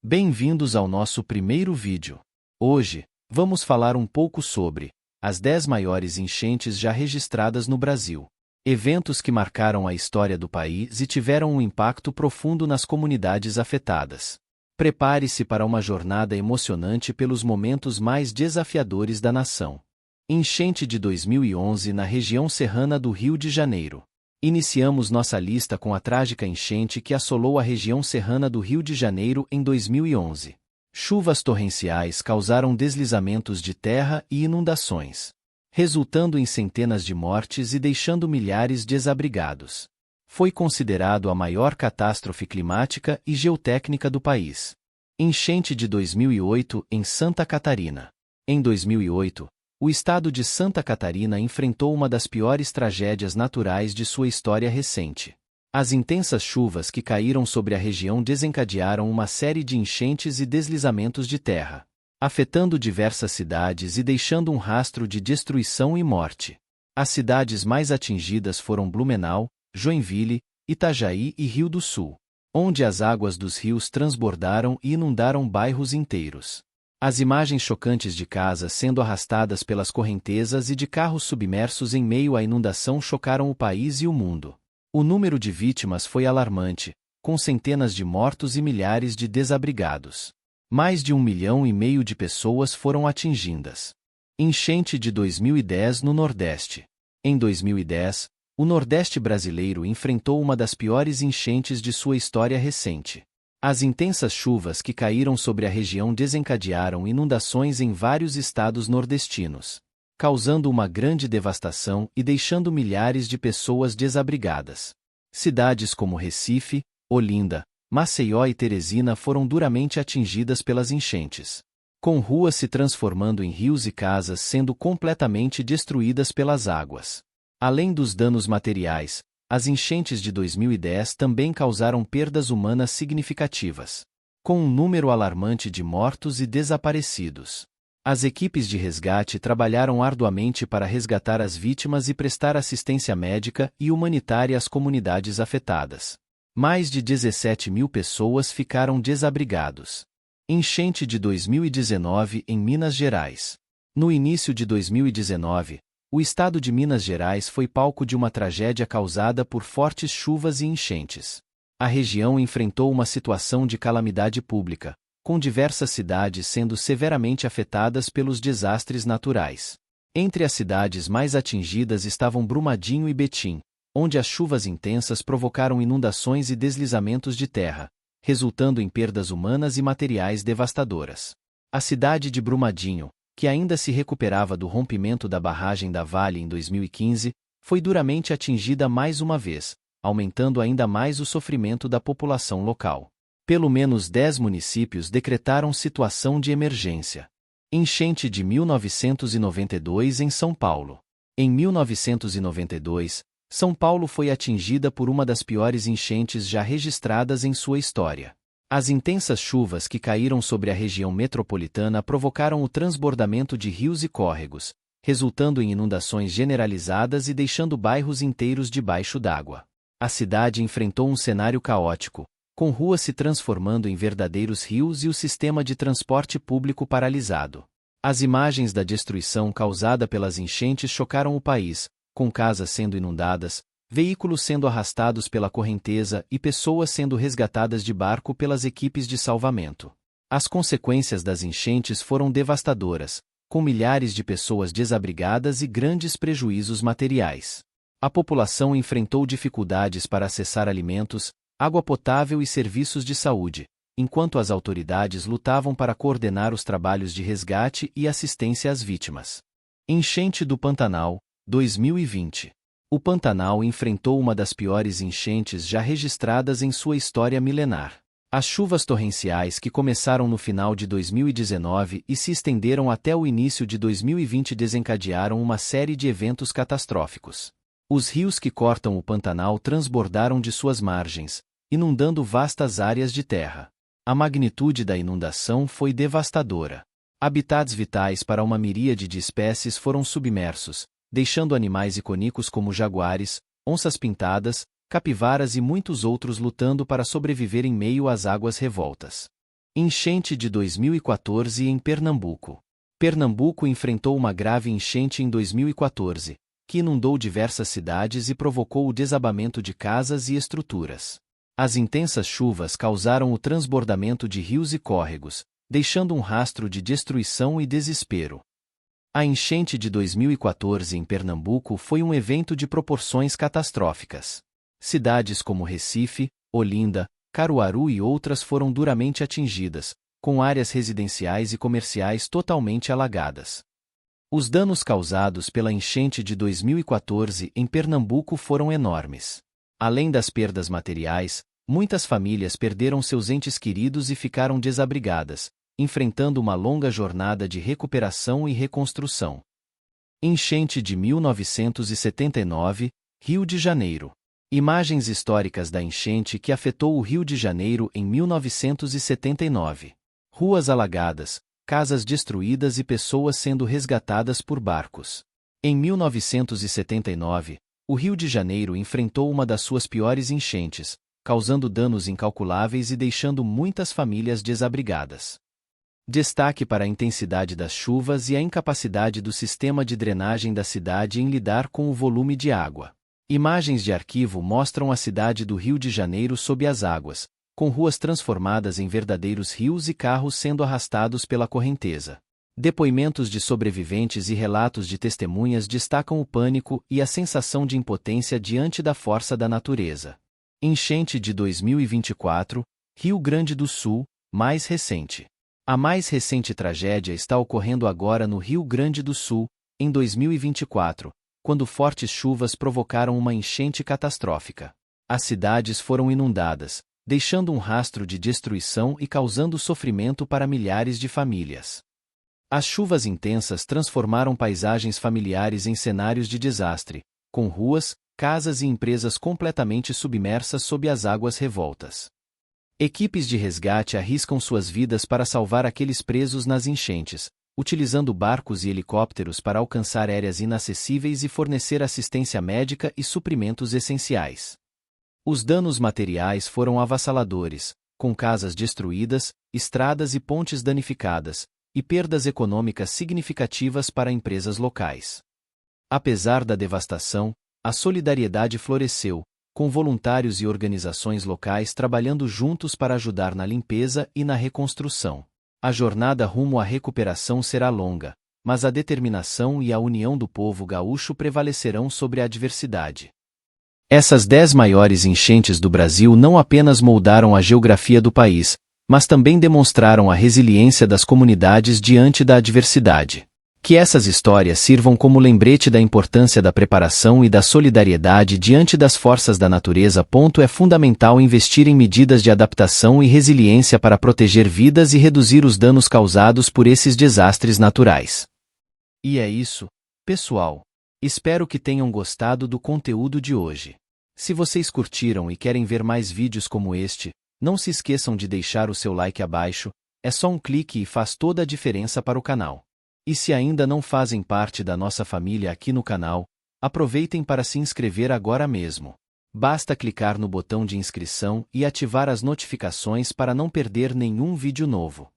Bem-vindos ao nosso primeiro vídeo. Hoje, vamos falar um pouco sobre as 10 maiores enchentes já registradas no Brasil. Eventos que marcaram a história do país e tiveram um impacto profundo nas comunidades afetadas. Prepare-se para uma jornada emocionante pelos momentos mais desafiadores da nação. Enchente de 2011 na região serrana do Rio de Janeiro. Iniciamos nossa lista com a trágica enchente que assolou a região serrana do Rio de Janeiro em 2011. Chuvas torrenciais causaram deslizamentos de terra e inundações, resultando em centenas de mortes e deixando milhares desabrigados. Foi considerado a maior catástrofe climática e geotécnica do país. Enchente de 2008 em Santa Catarina. Em 2008, o estado de Santa Catarina enfrentou uma das piores tragédias naturais de sua história recente. As intensas chuvas que caíram sobre a região desencadearam uma série de enchentes e deslizamentos de terra, afetando diversas cidades e deixando um rastro de destruição e morte. As cidades mais atingidas foram Blumenau, Joinville, Itajaí e Rio do Sul, onde as águas dos rios transbordaram e inundaram bairros inteiros. As imagens chocantes de casas sendo arrastadas pelas correntezas e de carros submersos em meio à inundação chocaram o país e o mundo. O número de vítimas foi alarmante, com centenas de mortos e milhares de desabrigados. Mais de 1,5 milhão de pessoas foram atingidas. Enchente de 2010 no Nordeste. Em 2010, o Nordeste brasileiro enfrentou uma das piores enchentes de sua história recente. As intensas chuvas que caíram sobre a região desencadearam inundações em vários estados nordestinos, causando uma grande devastação e deixando milhares de pessoas desabrigadas. Cidades como Recife, Olinda, Maceió e Teresina foram duramente atingidas pelas enchentes, com ruas se transformando em rios e casas sendo completamente destruídas pelas águas. Além dos danos materiais, as enchentes de 2010 também causaram perdas humanas significativas, com um número alarmante de mortos e desaparecidos. As equipes de resgate trabalharam arduamente para resgatar as vítimas e prestar assistência médica e humanitária às comunidades afetadas. Mais de 17 mil pessoas ficaram desabrigados. Enchente de 2019 em Minas Gerais. No início de 2019, o estado de Minas Gerais foi palco de uma tragédia causada por fortes chuvas e enchentes. A região enfrentou uma situação de calamidade pública, com diversas cidades sendo severamente afetadas pelos desastres naturais. Entre as cidades mais atingidas estavam Brumadinho e Betim, onde as chuvas intensas provocaram inundações e deslizamentos de terra, resultando em perdas humanas e materiais devastadoras. A cidade de Brumadinho, que ainda se recuperava do rompimento da barragem da Vale em 2015, foi duramente atingida mais uma vez, aumentando ainda mais o sofrimento da população local. Pelo menos 10 municípios decretaram situação de emergência. Enchente de 1992 em São Paulo. Em 1992, São Paulo foi atingida por uma das piores enchentes já registradas em sua história. As intensas chuvas que caíram sobre a região metropolitana provocaram o transbordamento de rios e córregos, resultando em inundações generalizadas e deixando bairros inteiros debaixo d'água. A cidade enfrentou um cenário caótico, com ruas se transformando em verdadeiros rios e o sistema de transporte público paralisado. As imagens da destruição causada pelas enchentes chocaram o país, com casas sendo inundadas, veículos sendo arrastados pela correnteza e pessoas sendo resgatadas de barco pelas equipes de salvamento. As consequências das enchentes foram devastadoras, com milhares de pessoas desabrigadas e grandes prejuízos materiais. A população enfrentou dificuldades para acessar alimentos, água potável e serviços de saúde, enquanto as autoridades lutavam para coordenar os trabalhos de resgate e assistência às vítimas. Enchente do Pantanal, 2020. O Pantanal enfrentou uma das piores enchentes já registradas em sua história milenar. As chuvas torrenciais que começaram no final de 2019 e se estenderam até o início de 2020 desencadearam uma série de eventos catastróficos. Os rios que cortam o Pantanal transbordaram de suas margens, inundando vastas áreas de terra. A magnitude da inundação foi devastadora. Habitats vitais para uma miríade de espécies foram submersos, deixando animais icônicos como jaguares, onças pintadas, capivaras e muitos outros lutando para sobreviver em meio às águas revoltas. Enchente de 2014 em Pernambuco. Pernambuco enfrentou uma grave enchente em 2014, que inundou diversas cidades e provocou o desabamento de casas e estruturas. As intensas chuvas causaram o transbordamento de rios e córregos, deixando um rastro de destruição e desespero. A enchente de 2014 em Pernambuco foi um evento de proporções catastróficas. Cidades como Recife, Olinda, Caruaru e outras foram duramente atingidas, com áreas residenciais e comerciais totalmente alagadas. Os danos causados pela enchente de 2014 em Pernambuco foram enormes. Além das perdas materiais, muitas famílias perderam seus entes queridos e ficaram desabrigadas, enfrentando uma longa jornada de recuperação e reconstrução. Enchente de 1979, Rio de Janeiro. Imagens históricas da enchente que afetou o Rio de Janeiro em 1979. Ruas alagadas, casas destruídas e pessoas sendo resgatadas por barcos. Em 1979, o Rio de Janeiro enfrentou uma das suas piores enchentes, causando danos incalculáveis e deixando muitas famílias desabrigadas. Destaque para a intensidade das chuvas e a incapacidade do sistema de drenagem da cidade em lidar com o volume de água. Imagens de arquivo mostram a cidade do Rio de Janeiro sob as águas, com ruas transformadas em verdadeiros rios e carros sendo arrastados pela correnteza. Depoimentos de sobreviventes e relatos de testemunhas destacam o pânico e a sensação de impotência diante da força da natureza. Enchente de 2024, Rio Grande do Sul, mais recente. A mais recente tragédia está ocorrendo agora no Rio Grande do Sul, em 2024, quando fortes chuvas provocaram uma enchente catastrófica. As cidades foram inundadas, deixando um rastro de destruição e causando sofrimento para milhares de famílias. As chuvas intensas transformaram paisagens familiares em cenários de desastre, com ruas, casas e empresas completamente submersas sob as águas revoltas. Equipes de resgate arriscam suas vidas para salvar aqueles presos nas enchentes, utilizando barcos e helicópteros para alcançar áreas inacessíveis e fornecer assistência médica e suprimentos essenciais. Os danos materiais foram avassaladores, com casas destruídas, estradas e pontes danificadas, e perdas econômicas significativas para empresas locais. Apesar da devastação, a solidariedade floresceu, com voluntários e organizações locais trabalhando juntos para ajudar na limpeza e na reconstrução. A jornada rumo à recuperação será longa, mas a determinação e a união do povo gaúcho prevalecerão sobre a adversidade. Essas 10 maiores enchentes do Brasil não apenas moldaram a geografia do país, mas também demonstraram a resiliência das comunidades diante da adversidade. Que essas histórias sirvam como lembrete da importância da preparação e da solidariedade diante das forças da natureza. É fundamental investir em medidas de adaptação e resiliência para proteger vidas e reduzir os danos causados por esses desastres naturais. E é isso, pessoal. Espero que tenham gostado do conteúdo de hoje. Se vocês curtiram e querem ver mais vídeos como este, não se esqueçam de deixar o seu like abaixo, é só um clique e faz toda a diferença para o canal. E se ainda não fazem parte da nossa família aqui no canal, aproveitem para se inscrever agora mesmo. Basta clicar no botão de inscrição e ativar as notificações para não perder nenhum vídeo novo.